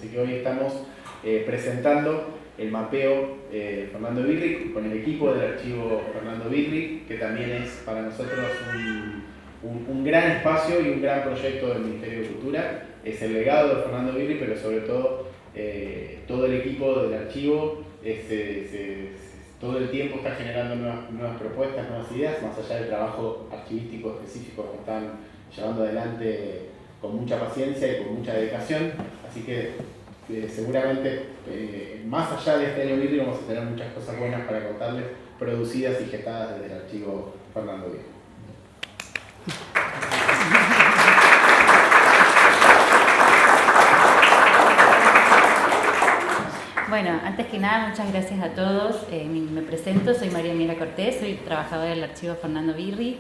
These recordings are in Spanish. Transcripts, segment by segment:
Así que hoy estamos presentando el mapeo Fernando Birri con el equipo del archivo Fernando Birri, que también es para nosotros un gran espacio y un gran proyecto del Ministerio de Cultura. Es el legado de Fernando Birri, pero sobre todo todo el equipo del archivo todo el tiempo está generando nuevas propuestas, nuevas ideas, más allá del trabajo archivístico específico que están llevando adelante con mucha paciencia y con mucha dedicación. Así que seguramente más allá de este año Birri vamos a tener muchas cosas buenas para contarles, producidas y gestadas desde el archivo Fernando Birri. Bueno, antes que nada, muchas gracias a todos. Me presento, soy María Emilia Cortés, soy trabajadora del archivo Fernando Birri.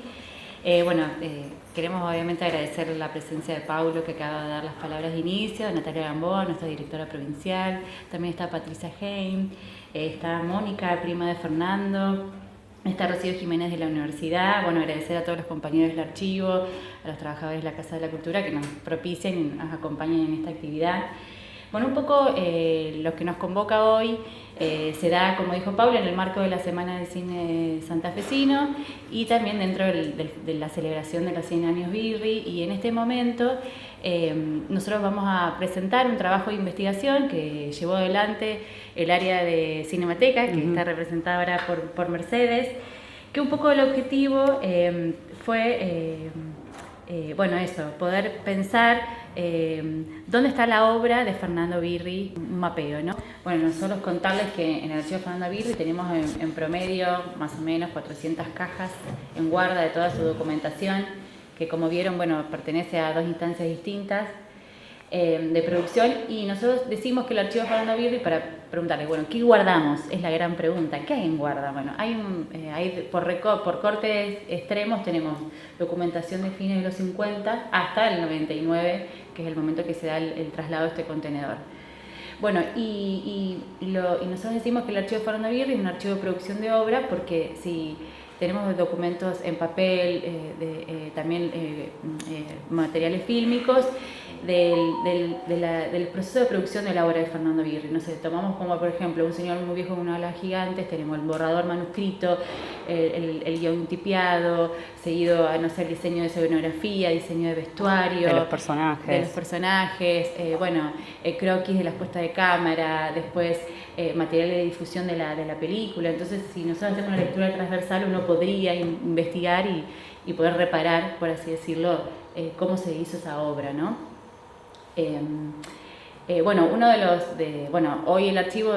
Queremos obviamente agradecer la presencia de Paulo, que acaba de dar las palabras de inicio, de Natalia Gamboa, nuestra directora provincial, también está Patricia Heim, está Mónica, prima de Fernando, está Rocío Jiménez de la universidad. Bueno, agradecer a todos los compañeros del archivo, a los trabajadores de la Casa de la Cultura que nos propician y nos acompañan en esta actividad. Bueno, un poco lo que nos convoca hoy se da, como dijo Paula, en el marco de la Semana de Cine Santafesino y también dentro de la celebración de los 100 años Birri. Y en este momento nosotros vamos a presentar un trabajo de investigación que llevó adelante el área de Cinemateca, que está representada ahora por Mercedes, que un poco el objetivo fue, poder pensar dónde está la obra de Fernando Birri, un mapeo, ¿no? Bueno, nosotros contarles que en el archivo Fernando Birri tenemos en promedio más o menos 400 cajas en guarda de toda su documentación, que como vieron, bueno, pertenece a 2 instancias distintas de producción, y nosotros decimos que el archivo Fernando Birri, para preguntarle, bueno, ¿qué guardamos? Es la gran pregunta. ¿Qué hay en guarda? Bueno, por cortes extremos tenemos documentación de fines de los 50 hasta el 99, que es el momento que se da el traslado de este contenedor. Bueno, y nosotros decimos que el archivo Fernando Birri es un archivo de producción de obra, porque si tenemos documentos en papel, también materiales fílmicos del proceso de producción de la obra de Fernando Birri. No sé, tomamos como por ejemplo Un señor muy viejo con una ola gigantes, tenemos el borrador manuscrito, el guión tipiado, seguido a, no sé, el diseño de escenografía, diseño de vestuario, de los personajes, croquis de las puestas de cámara, después material de difusión de la película. Entonces, si nosotros hacemos una lectura transversal, uno podría investigar y poder reparar, por así decirlo, cómo se hizo esa obra, ¿no? Hoy el archivo,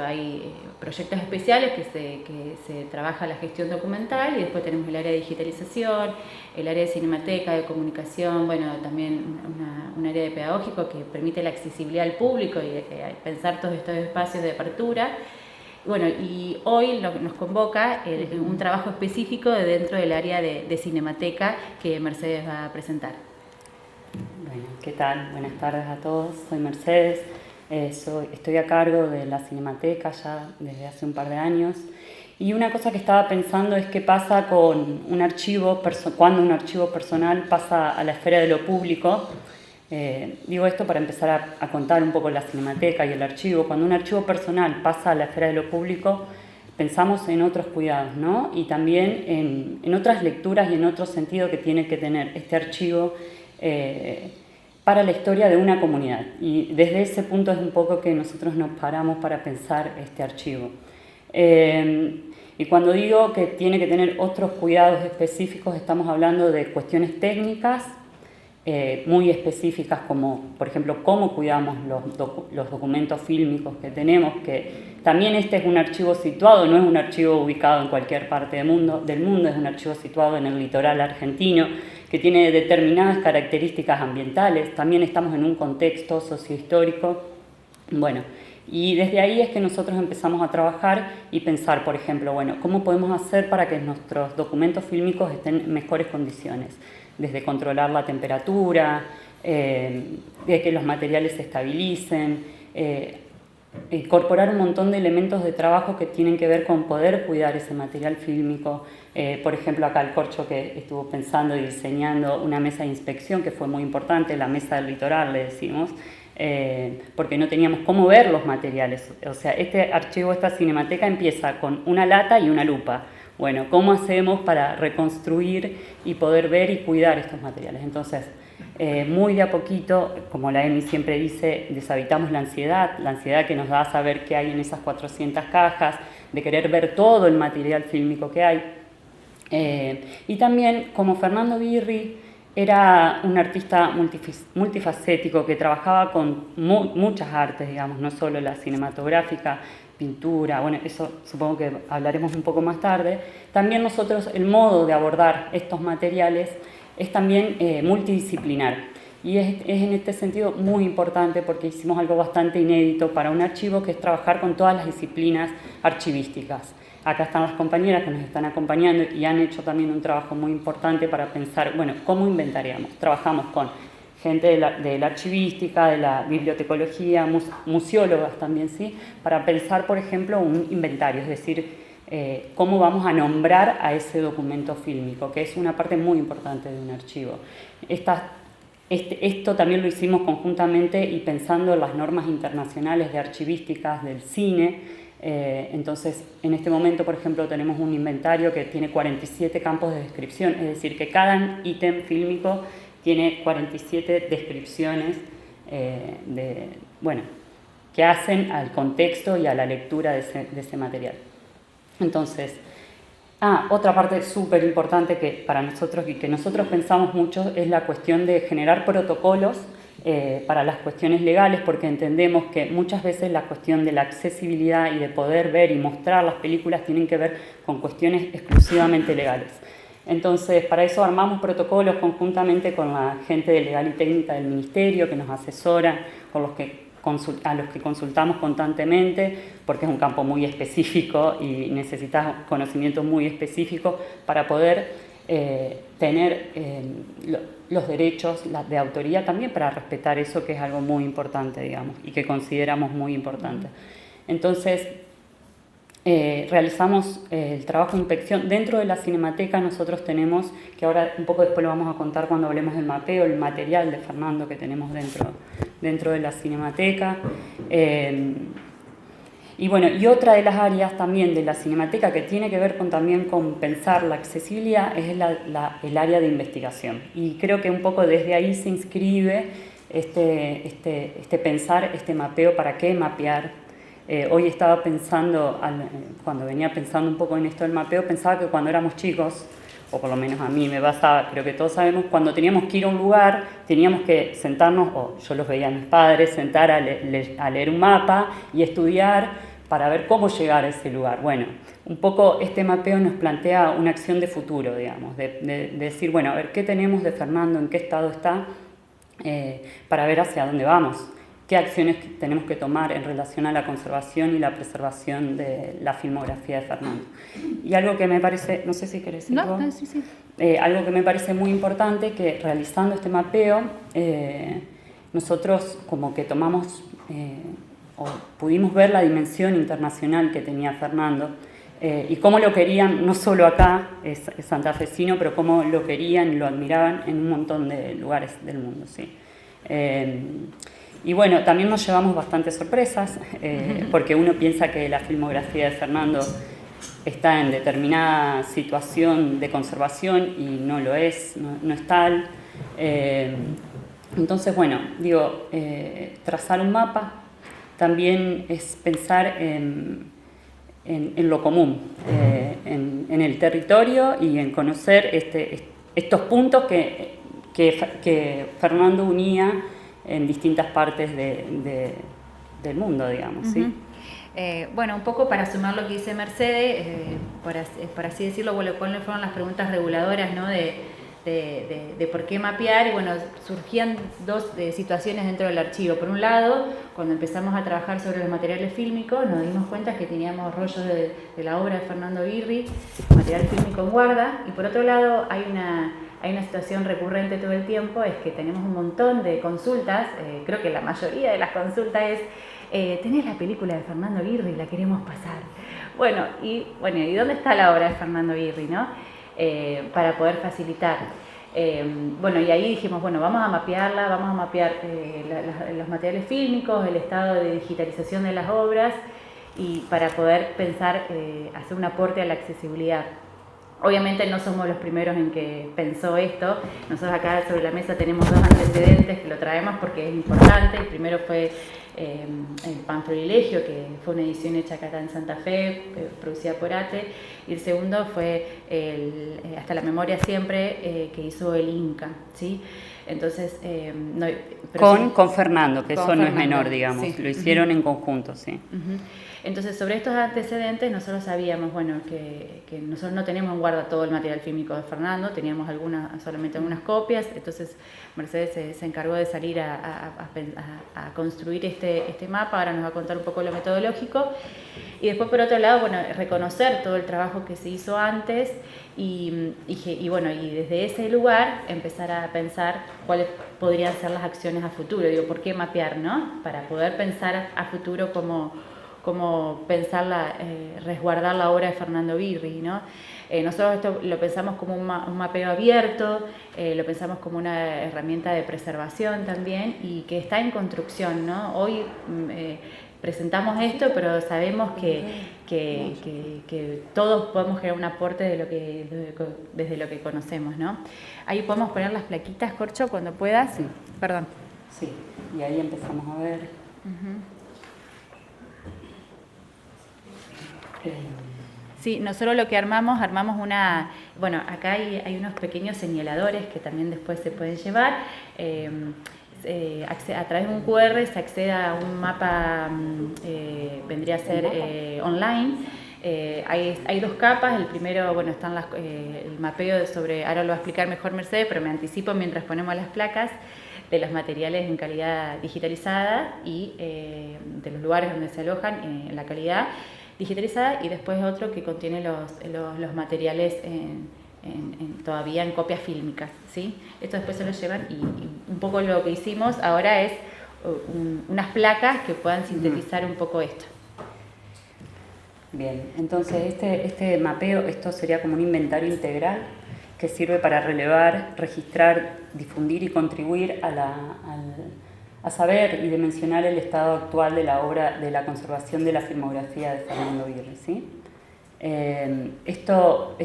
hay proyectos especiales que se trabaja la gestión documental, y después tenemos el área de digitalización, el área de cinemateca, de comunicación, también un área de pedagógico que permite la accesibilidad al público y pensar todos estos espacios de apertura. Bueno, y hoy nos convoca un trabajo específico dentro del área de cinemateca que Mercedes va a presentar. Bueno, ¿qué tal? Buenas tardes a todos. Soy Mercedes, estoy a cargo de la Cinemateca ya desde hace un par de años. Y una cosa que estaba pensando es qué pasa con un archivo, cuando un archivo personal pasa a la esfera de lo público. Digo esto para empezar a contar un poco la Cinemateca y el archivo. Cuando un archivo personal pasa a la esfera de lo público, pensamos en otros cuidados, ¿no? Y también en otras lecturas y en otro sentido que tiene que tener este archivo para la historia de una comunidad. Y desde ese punto es un poco que nosotros nos paramos para pensar este archivo. Y cuando digo que tiene que tener otros cuidados específicos, estamos hablando de cuestiones técnicas muy específicas, como por ejemplo cómo cuidamos los documentos fílmicos que tenemos, que también este es un archivo situado, no es un archivo ubicado en cualquier parte del mundo, es un archivo situado en el litoral argentino, que tiene determinadas características ambientales. También estamos en un contexto sociohistórico. Bueno, y desde ahí es que nosotros empezamos a trabajar y pensar, por ejemplo, ¿cómo podemos hacer para que nuestros documentos fílmicos estén en mejores condiciones? Desde controlar la temperatura, de que los materiales se estabilicen, incorporar un montón de elementos de trabajo que tienen que ver con poder cuidar ese material fílmico. Por ejemplo, acá el Corcho, que estuvo pensando y diseñando una mesa de inspección que fue muy importante, la mesa del litoral le decimos, porque no teníamos cómo ver los materiales. O sea, este archivo, esta cinemateca empieza con una lata y una lupa. Bueno, ¿cómo hacemos para reconstruir y poder ver y cuidar estos materiales? Entonces, muy de a poquito, como la EMI siempre dice, deshabitamos la ansiedad que nos da saber qué hay en esas 400 cajas, de querer ver todo el material fílmico que hay. Y también, como Fernando Birri era un artista multifacético que trabajaba con muchas artes, digamos, no solo la cinematográfica, pintura, bueno, eso supongo que hablaremos un poco más tarde. También nosotros, el modo de abordar estos materiales es también multidisciplinar. Y es en este sentido muy importante porque hicimos algo bastante inédito para un archivo, que es trabajar con todas las disciplinas archivísticas. Acá están las compañeras que nos están acompañando y han hecho también un trabajo muy importante para pensar, bueno, ¿cómo inventariamos? Trabajamos con gente de la archivística, de la bibliotecología, museólogas también, ¿sí? Para pensar, por ejemplo, un inventario, es decir, cómo vamos a nombrar a ese documento fílmico, que es una parte muy importante de un archivo. Esto también lo hicimos conjuntamente y pensando en las normas internacionales de archivísticas del cine. Entonces, en este momento, por ejemplo, tenemos un inventario que tiene 47 campos de descripción, es decir, que cada ítem fílmico tiene 47 descripciones que hacen al contexto y a la lectura de ese material. Entonces, otra parte súper importante que para nosotros y que nosotros pensamos mucho es la cuestión de generar protocolos para las cuestiones legales, porque entendemos que muchas veces la cuestión de la accesibilidad y de poder ver y mostrar las películas tienen que ver con cuestiones exclusivamente legales. Entonces, para eso armamos protocolos conjuntamente con la gente de legal y técnica del Ministerio que nos asesora, a los que consultamos constantemente, porque es un campo muy específico y necesitas conocimientos muy específicos para poder tener los derechos de autoría también, para respetar eso, que es algo muy importante, digamos, y que consideramos muy importante. Entonces, realizamos el trabajo de inspección. Dentro de la Cinemateca nosotros tenemos, que ahora un poco después lo vamos a contar cuando hablemos del mapeo, el material de Fernando que tenemos dentro de la Cinemateca. Y bueno, y otra de las áreas también de la Cinemateca que tiene que ver también con pensar la accesibilidad es el área de investigación. Y creo que un poco desde ahí se inscribe este pensar, este mapeo, para qué mapear. Hoy estaba pensando, cuando venía pensando un poco en esto del mapeo, pensaba que cuando éramos chicos, o por lo menos a mí me pasaba, creo que todos sabemos, cuando teníamos que ir a un lugar, teníamos que sentarnos, o yo los veía a mis padres, sentar a leer un mapa y estudiar para ver cómo llegar a ese lugar. Bueno, un poco este mapeo nos plantea una acción de futuro, digamos, de decir, bueno, a ver, ¿qué tenemos de Fernando? ¿En qué estado está? Para ver hacia dónde vamos. ¿Qué acciones tenemos que tomar en relación a la conservación y la preservación de la filmografía de Fernando? Y algo que me parece, no sé si querés decir algo. Sí. Algo que me parece muy importante, que realizando este mapeo, nosotros como que tomamos o pudimos ver la dimensión internacional que tenía Fernando y cómo lo querían, no solo acá, es santafesino, pero cómo lo querían y lo admiraban en un montón de lugares del mundo, ¿sí? Y bueno, también nos llevamos bastantes sorpresas, porque uno piensa que la filmografía de Fernando está en determinada situación de conservación y no lo es, no es tal. Entonces, bueno, digo, trazar un mapa también es pensar en lo común, en el territorio y en conocer estos puntos que Fernando unía en distintas partes del mundo, digamos, ¿sí? Bueno, un poco para sumar lo que dice Mercedes, por así decirlo, bueno, cuáles fueron las preguntas reguladoras, ¿no? de por qué mapear, y bueno, surgían dos situaciones dentro del archivo. Por un lado, cuando empezamos a trabajar sobre los materiales fílmicos, nos dimos cuenta que teníamos rollos de la obra de Fernando Birri, material fílmico en guarda, y por otro lado hay una situación recurrente todo el tiempo, es que tenemos un montón de consultas, creo que la mayoría de las consultas es, tenés la película de Fernando Birri, la queremos pasar. Bueno, ¿y dónde está la obra de Fernando Birri, no? Para poder facilitar. Bueno, y ahí dijimos, bueno, vamos a mapearla, vamos a mapear los materiales fílmicos, el estado de digitalización de las obras, y para poder pensar, hacer un aporte a la accesibilidad. Obviamente no somos los primeros en que pensó esto. Nosotros acá sobre la mesa tenemos dos antecedentes que lo traemos porque es importante. El primero fue el Pan Privilegio, que fue una edición hecha acá en Santa Fe, producida por ATE. Y el segundo fue Hasta la Memoria Siempre, que hizo el Inca, ¿sí? Entonces, con Fernando, que eso Fernando, no es menor, digamos, sí. Lo hicieron en conjunto, sí. Entonces, sobre estos antecedentes, nosotros sabíamos, bueno, que nosotros no teníamos en guarda todo el material fílmico de Fernando, teníamos solamente algunas copias. Entonces Mercedes se encargó de salir a construir este mapa. Ahora nos va a contar un poco lo metodológico. Y después, por otro lado, bueno, reconocer todo el trabajo que se hizo antes y desde ese lugar empezar a pensar cuáles podrían ser las acciones a futuro. Digo, ¿por qué mapear, no? Para poder pensar a futuro cómo pensar resguardar la obra de Fernando Birri, ¿no? Nosotros esto lo pensamos como un mapeo abierto, lo pensamos como una herramienta de preservación también, y que está en construcción, ¿no? Hoy presentamos esto, pero sabemos que todos podemos generar un aporte desde lo que conocemos, ¿no? Ahí podemos poner las plaquitas, Corcho, cuando puedas. Sí. Perdón. Sí, y ahí empezamos a ver. Sí, nosotros lo que armamos una... Bueno, acá hay unos pequeños señaladores que también después se pueden llevar. A través de un QR se accede a un mapa, vendría a ser online. Hay dos capas. El primero, bueno, están el mapeo sobre... Ahora lo va a explicar mejor Mercedes, pero me anticipo mientras ponemos las placas de los materiales en calidad digitalizada y de los lugares donde se alojan en la calidad digitalizada, y después otro que contiene los materiales todavía en copias fílmicas, ¿sí? Esto después se lo llevan, y un poco lo que hicimos ahora es unas placas que puedan sintetizar un poco esto. Bien, entonces este mapeo, esto sería como un inventario integral que sirve para relevar, registrar, difundir y contribuir a saber y dimensionar el estado actual de la obra, de la conservación de la filmografía de Fernando Birri, ¿sí? Esto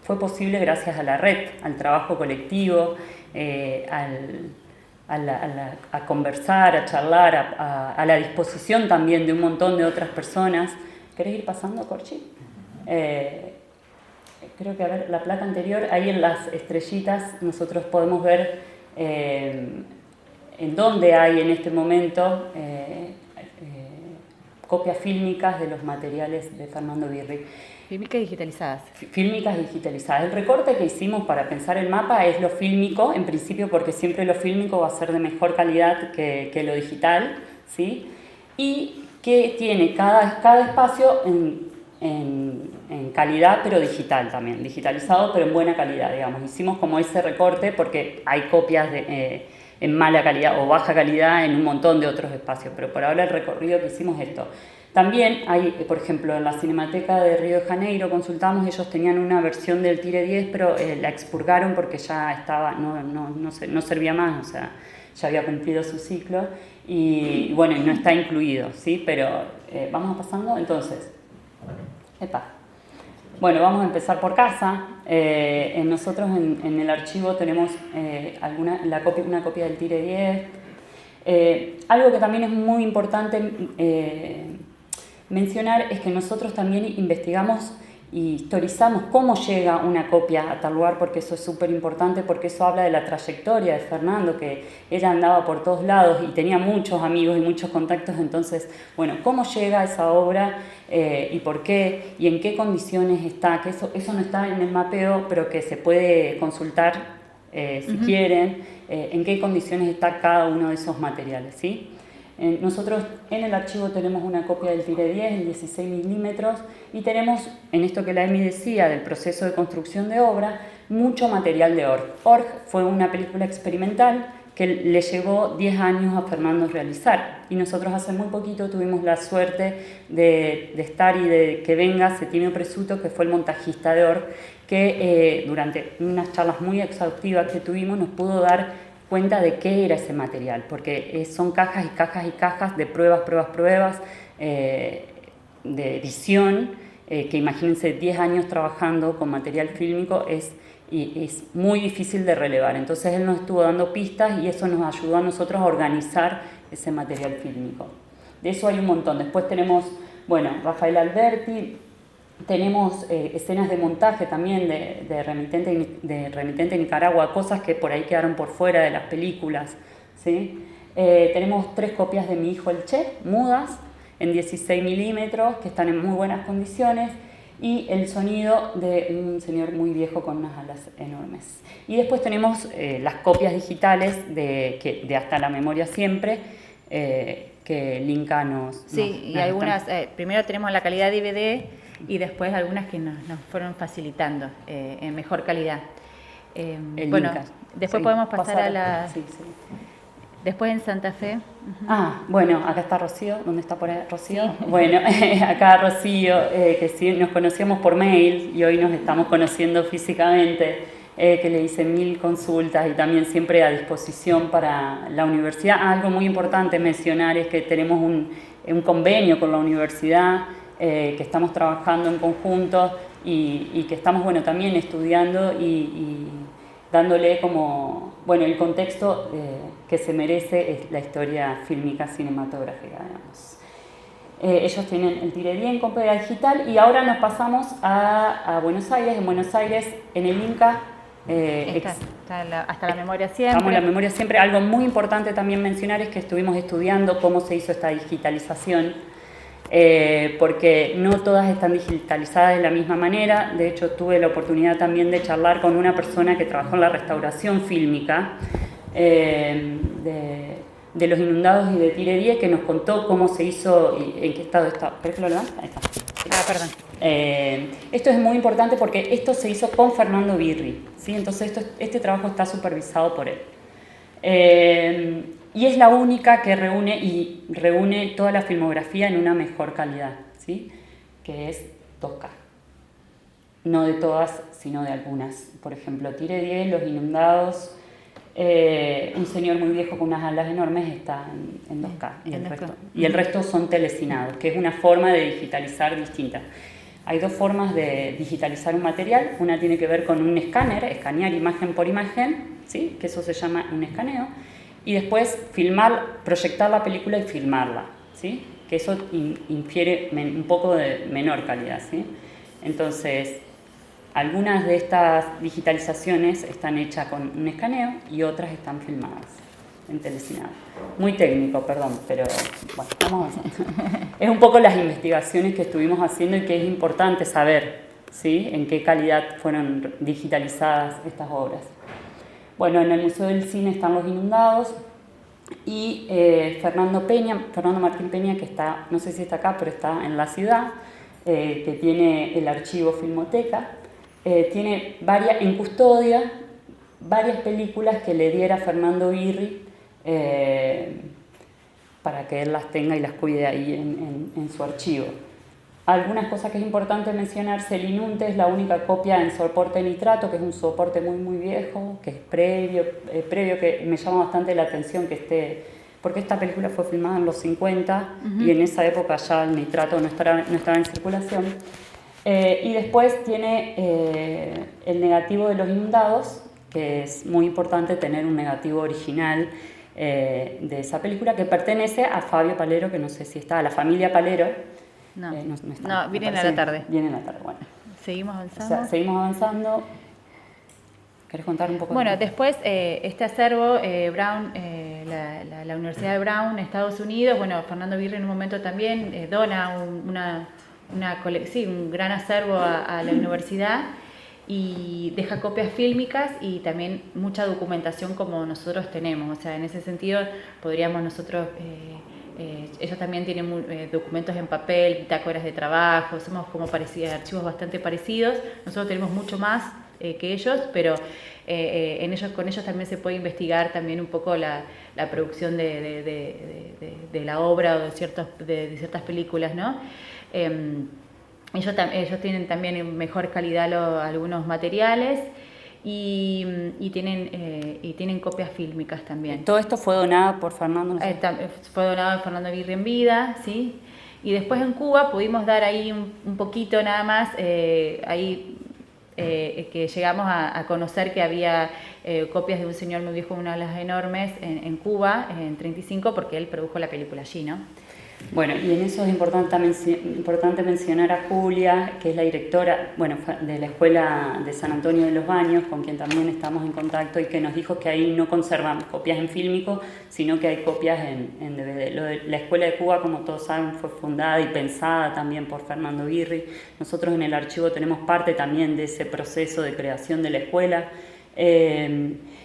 fue posible gracias a la red, al trabajo colectivo, a conversar, a charlar, a la disposición también de un montón de otras personas. ¿Querés ir pasando, Corchi? Creo que, a ver, la placa anterior, ahí en las estrellitas nosotros podemos ver en dónde hay en este momento copias fílmicas de los materiales de Fernando Birri. Fílmicas digitalizadas. Fílmicas digitalizadas. El recorte que hicimos para pensar el mapa es lo fílmico, en principio, porque siempre lo fílmico va a ser de mejor calidad que lo digital, ¿sí? Y que tiene cada espacio en calidad, pero digital también, digitalizado, pero en buena calidad, digamos. Hicimos como ese recorte porque hay copias en mala calidad o baja calidad en un montón de otros espacios, pero por ahora el recorrido que hicimos es esto. También hay, por ejemplo, en la Cinemateca de Río de Janeiro consultamos, ellos tenían una versión del Tire 10, pero la expurgaron porque ya estaba, no servía más, o sea, ya había cumplido su ciclo y bueno, y no está incluido, ¿sí? Pero vamos pasando, entonces, bueno, vamos a empezar por casa. Nosotros en el archivo tenemos una copia del Tire 10. Algo que también es muy importante mencionar es que nosotros también investigamos y historizamos cómo llega una copia a tal lugar, porque eso es súper importante, porque eso habla de la trayectoria de Fernando, que ella andaba por todos lados y tenía muchos amigos y muchos contactos. Entonces, bueno, cómo llega esa obra y por qué y en qué condiciones está, que eso no está en el mapeo, pero que se puede consultar si quieren, en qué condiciones está cada uno de esos materiales, ¿sí? Nosotros en el archivo tenemos una copia del Tire 10 en 16 milímetros y tenemos, en esto que la Emi decía del proceso de construcción de obra, mucho material de ORG. ORG fue una película experimental que le llevó 10 años a Fernando realizar, y nosotros hace muy poquito tuvimos la suerte de estar y de que venga Settimio Presuto, que fue el montajista de ORG, que durante unas charlas muy exhaustivas que tuvimos nos pudo dar cuenta de qué era ese material, porque son cajas y cajas y cajas de pruebas de edición, que imagínense 10 años trabajando con material fílmico es muy difícil de relevar. Entonces él nos estuvo dando pistas y eso nos ayudó a nosotros a organizar ese material fílmico. De eso hay un montón. Después tenemos, bueno, Rafael Alberti, tenemos escenas de montaje también de Remitente Nicaragua, cosas que por ahí quedaron por fuera de las películas, ¿sí? Tenemos 3 copias de Mi hijo el Che, mudas, en 16 milímetros, que están en muy buenas condiciones, y el sonido de un señor muy viejo con unas alas enormes. Y después tenemos las copias digitales de Hasta la memoria siempre, que Linka nos... Sí, y algunas, primero tenemos la calidad DVD y después algunas que nos fueron facilitando en mejor calidad. Bueno, Linka. Después sí, podemos pasar a la... Sí. Después en Santa Fe. Bueno, acá está Rocío. ¿Dónde está por ahí Rocío? Sí. Bueno, acá Rocío, que sí, nos conocíamos por mail y hoy nos estamos conociendo físicamente, que le hice 1000 consultas y también siempre a disposición para la universidad. Algo muy importante mencionar es que tenemos un convenio con la universidad, que estamos trabajando en conjunto y que estamos, bueno, también estudiando y dándole como, bueno, el contexto que se merece es la historia fílmica cinematográfica, digamos. Ellos tienen el Tiredié en copia digital y ahora nos pasamos a Buenos Aires. En Buenos Aires, en el Inca, hasta la memoria siempre. Estamos en la memoria siempre. Algo muy importante también mencionar es que estuvimos estudiando cómo se hizo esta digitalización, porque no todas están digitalizadas de la misma manera. De hecho, tuve la oportunidad también de charlar con una persona que trabajó en la restauración fílmica de Los Inundados y de Tiredié, que nos contó cómo se hizo y en qué estado está. ¿Pero que lo levanta? Ahí está. Perdón. Esto es muy importante porque esto se hizo con Fernando Birri, ¿sí? Entonces este trabajo está supervisado por él. Y es la única que reúne toda la filmografía en una mejor calidad, ¿sí? Que es 2K. No de todas, sino de algunas. Por ejemplo, Tiredié, Los Inundados, un señor muy viejo con unas alas enormes está en 2K. Y el resto son telecinados, que es una forma de digitalizar distinta. Hay 2 formas de digitalizar un material. Una tiene que ver con un escáner, escanear imagen por imagen, ¿sí? Que eso se llama un escaneo. Y después proyectar la película y filmarla, ¿sí? Que eso infiere un poco de menor calidad, ¿sí? Entonces, algunas de estas digitalizaciones están hechas con un escaneo y otras están filmadas en telecinado. Muy técnico, perdón, pero bueno, vamos avanzando. Es un poco las investigaciones que estuvimos haciendo y que es importante saber, ¿sí? En qué calidad fueron digitalizadas estas obras. Bueno, en el Museo del Cine están Los Inundados y Fernando Martín Peña, que está, no sé si está acá, pero está en la ciudad, que tiene el archivo Filmoteca, tiene en custodia varias películas que le diera Fernando Birri para que él las tenga y las cuide ahí en su archivo. Algunas cosas que es importante mencionar: Selinunte es la única copia en soporte nitrato, que es un soporte muy viejo, que es previo, que me llama bastante la atención que esté, porque esta película fue filmada en los 50 y en esa época ya el nitrato no estaba en circulación. Y después tiene el negativo de Los Inundados, que es muy importante tener un negativo original de esa película, que pertenece a Fabio Palero, que no sé si está, a la familia Palero. No vienen a la tarde. Vienen a la tarde, bueno. ¿Seguimos avanzando? Seguimos avanzando. ¿Querés contar un poco? Bueno, después este acervo, Brown, la Universidad de Brown, Estados Unidos, bueno, Fernando Birri en un momento también dona un gran acervo a la universidad y deja copias fílmicas y también mucha documentación como nosotros tenemos. O sea, en ese sentido podríamos nosotros... ellos también tienen documentos en papel, bitácoras de trabajo, somos como archivos bastante parecidos. Nosotros tenemos mucho más que ellos, pero con ellos también se puede investigar también un poco la producción de la obra o de ciertas películas, ¿no? ellos tienen también en mejor calidad algunos materiales y tienen copias fílmicas también. Todo esto fue donado por Fernando. Fue donado por Fernando Birri en vida, ¿sí? Y después en Cuba pudimos dar ahí un poquito nada más, que llegamos a conocer que había copias de Un señor muy viejo con unas alas enormes en Cuba, en 35, porque él produjo la película allí, ¿no? Bueno, y en eso es importante mencionar a Julia, que es la directora, bueno, de la Escuela de San Antonio de los Baños, con quien también estamos en contacto, y que nos dijo que ahí no conservan copias en fílmico, sino que hay copias en DVD. La Escuela de Cuba, como todos saben, fue fundada y pensada también por Fernando Birri. Nosotros en el archivo tenemos parte también de ese proceso de creación de la escuela.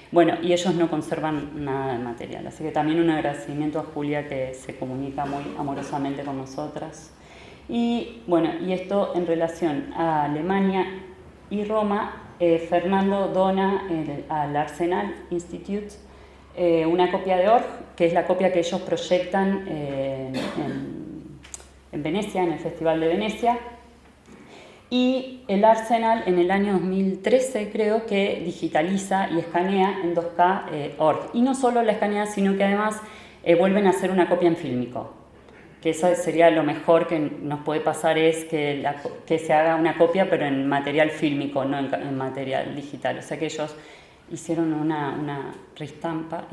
Bueno, y ellos no conservan nada de material, así que también un agradecimiento a Julia, que se comunica muy amorosamente con nosotras. Y bueno, y esto en relación a Alemania y Roma, Fernando dona al Arsenal Institute una copia de Org, que es la copia que ellos proyectan en Venecia, en el Festival de Venecia. Y el Arsenal en el año 2013 creo que digitaliza y escanea en 2K Org. Y no solo la escanea, sino que además vuelven a hacer una copia en fílmico. Que eso sería lo mejor que nos puede pasar, es que se haga una copia pero en material fílmico, no en material digital. O sea que ellos hicieron una reestampa,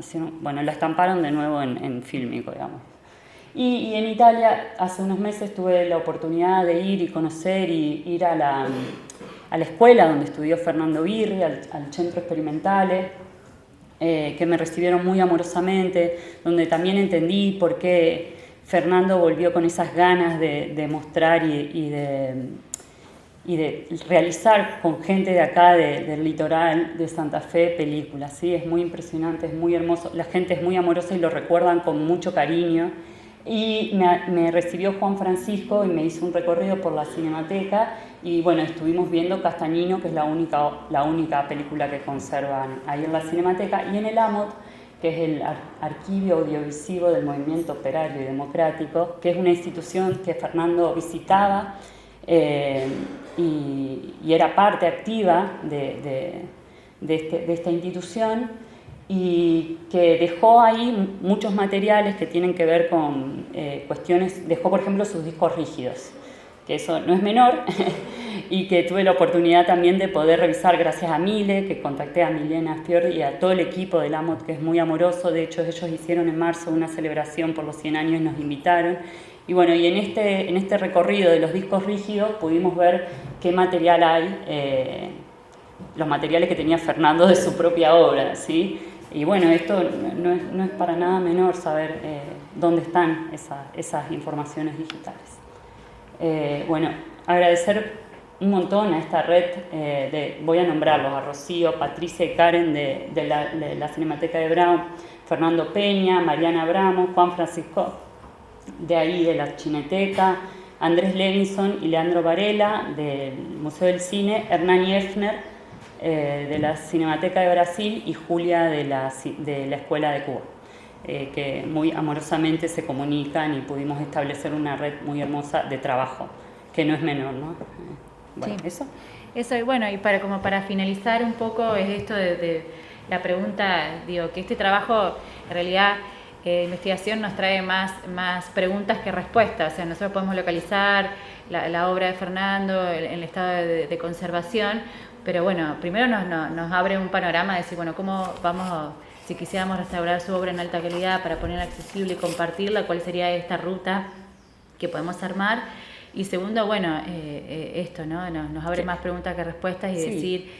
la estamparon de nuevo en fílmico, digamos. Y en Italia hace unos meses tuve la oportunidad de ir y conocer y ir a la escuela donde estudió Fernando Birri, al Centro Experimentale, que me recibieron muy amorosamente, donde también entendí por qué Fernando volvió con esas ganas de mostrar y de realizar con gente de acá, del litoral de Santa Fe, películas. ¿Sí? Es muy impresionante, es muy hermoso, la gente es muy amorosa y lo recuerdan con mucho cariño. Y me recibió Juan Francisco y me hizo un recorrido por la Cinemateca y bueno, estuvimos viendo Castagnino, que es la única película que conservan ahí en la Cinemateca, y en el AMOT, que es el Archivio Audiovisivo del Movimiento Operario y Democrático, que es una institución que Fernando visitaba y era parte activa de esta institución, y que dejó ahí muchos materiales que tienen que ver con cuestiones. Dejó, por ejemplo, sus discos rígidos, que eso no es menor, y que tuve la oportunidad también de poder revisar gracias a Mile, que contacté a Milena Fiordi y a todo el equipo del AMOT, que es muy amoroso. De hecho, ellos hicieron en marzo una celebración por los 100 años y nos invitaron. Y bueno, y en este recorrido de los discos rígidos pudimos ver qué material hay, los materiales que tenía Fernando de su propia obra, ¿sí? Y bueno, esto no es para nada menor saber dónde están esas informaciones digitales. Bueno, agradecer un montón a esta red, voy a nombrarlos, a Rocío, Patricia y Karen de la Cinemateca de Brown, Fernando Peña, Mariana Abramo, Juan Francisco de ahí de la Cineteca, Andrés Levinson y Leandro Varela del Museo del Cine, Hernán Effner de la Cinemateca de Brasil y Julia de la Escuela de Cuba, que muy amorosamente se comunican y pudimos establecer una red muy hermosa de trabajo, que no es menor, ¿no? Bueno, sí. Eso, y bueno, y para finalizar un poco es esto de la pregunta, digo, que este trabajo en realidad investigación nos trae más preguntas que respuestas. O sea, nosotros podemos localizar la obra de Fernando, el estado de conservación, pero bueno, primero nos abre un panorama de decir, bueno, cómo vamos, si quisiéramos restaurar su obra en alta calidad para ponerla accesible y compartirla, cuál sería esta ruta que podemos armar. Y segundo, bueno, esto, ¿no? Nos abre más preguntas que respuestas y sí. decir...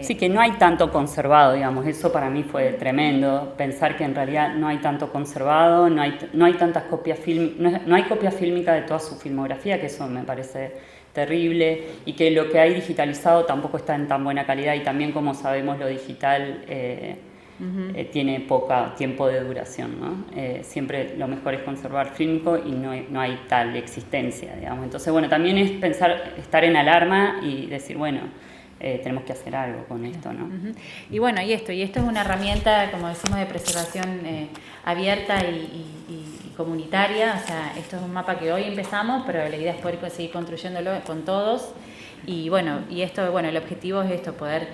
sí, que no hay tanto conservado, digamos, eso para mí fue tremendo, pensar que en realidad no hay tanto conservado, no hay tantas copias no hay copia fílmica de toda su filmografía, que eso me parece terrible, y que lo que hay digitalizado tampoco está en tan buena calidad, y también, como sabemos, lo digital tiene poco tiempo de duración, ¿no? Siempre lo mejor es conservar fílmico y no hay tal existencia, digamos. Entonces, bueno, también es pensar, estar en alarma y decir, bueno, tenemos que hacer algo con esto, ¿no? Y bueno, y esto es una herramienta, como decimos, de preservación abierta y comunitaria, o sea, esto es un mapa que hoy empezamos, pero la idea es poder seguir construyéndolo con todos. Y bueno, el objetivo es esto, poder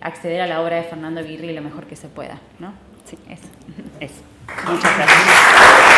acceder a la obra de Fernando Birri lo mejor que se pueda, ¿no? Sí, eso. Muchas gracias.